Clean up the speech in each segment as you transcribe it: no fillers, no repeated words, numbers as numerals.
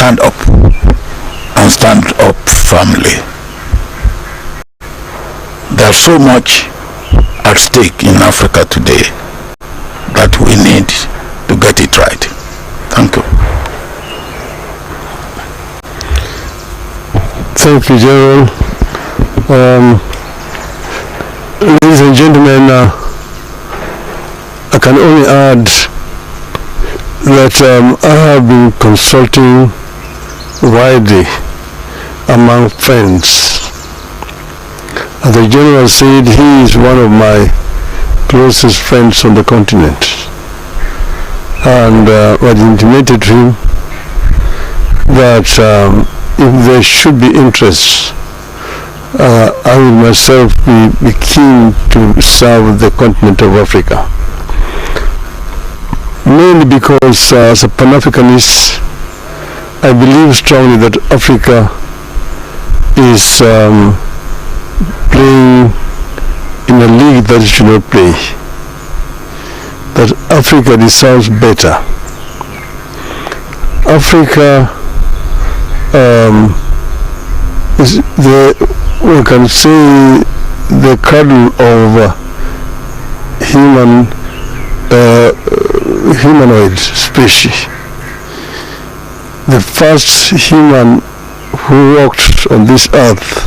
stand up and stand up firmly. There's so much at stake in Africa today that we need to get it right. Thank you. Thank you, General. Ladies and gentlemen, I can only add that I have been consulting widely among friends. As the General said, he is one of my closest friends on the continent. And I intimated to him that if there should be interest, I will myself be keen to serve the continent of Africa. Mainly because as a Pan-Africanist, I believe strongly that Africa is playing in a league that it should not play. That Africa deserves better. Africa is we can say the cradle of humanoid species. The first human who walked on this earth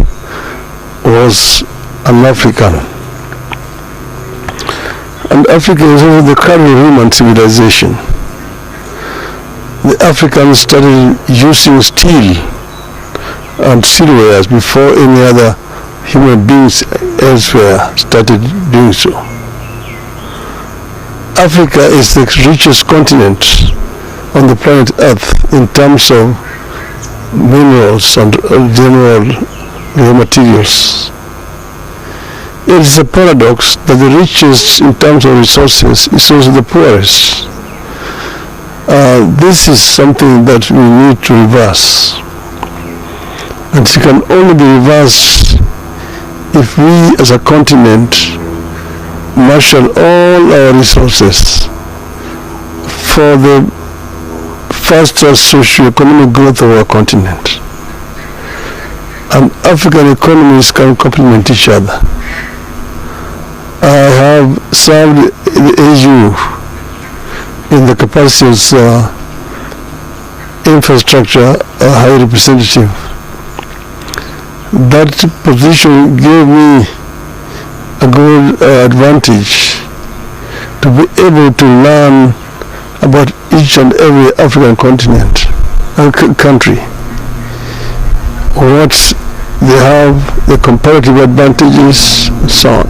was an African. And Africa is also the cradle of human civilization. The Africans started using steel and steelwares before any other human beings elsewhere started doing so. Africa is the richest continent on the planet Earth in terms of minerals and general raw materials. It is a paradox that the richest in terms of resources is also the poorest. This is something that we need to reverse. And it can only be reversed if we as a continent marshal all our resources for the faster socio-economic growth of our continent. And African economies can complement each other. I have served the AU in the capacity as infrastructure high representative. That position gave me a good advantage to be able to learn about each and every African continent and country, what they have, the comparative advantages, and so on.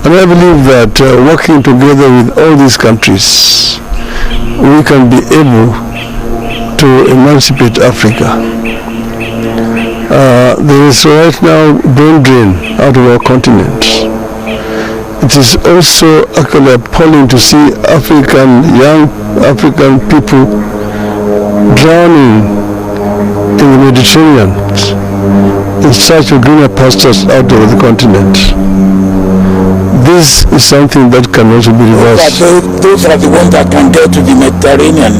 And I believe that working together with all these countries, we can be able to emancipate Africa. There is right now brain drain out of our continent. It is also actually appalling to see young African people drowning in the Mediterranean in search of greener pastures out of the continent. This is something that can also be reversed. Those are the ones that can get to the Mediterranean.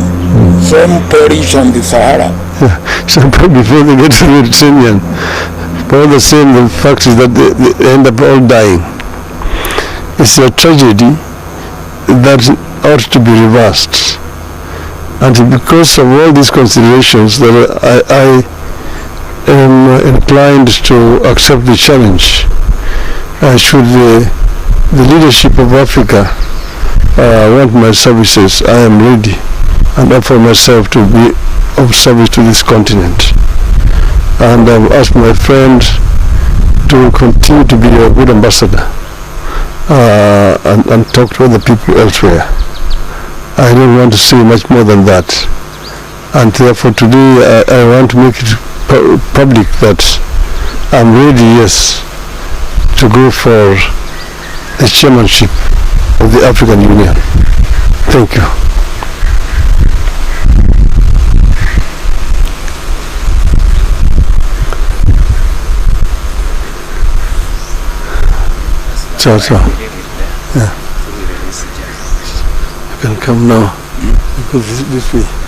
Some perish on the Sahara. Yeah. So before they get to the Mediterranean, but all the same, the fact is that they end up all dying. It's a tragedy that ought to be reversed. And because of all these considerations, that I am inclined to accept the challenge. Should the leadership of Africa want my services, I am ready and offer myself to be of service to this continent. And I've asked my friend to continue to be a good ambassador and talk to other people elsewhere. I don't want to say much more than that. And therefore today I want to make it public that I'm ready, yes, to go for the chairmanship of the African Union. Thank you. So, yeah. You can come now. Because this way.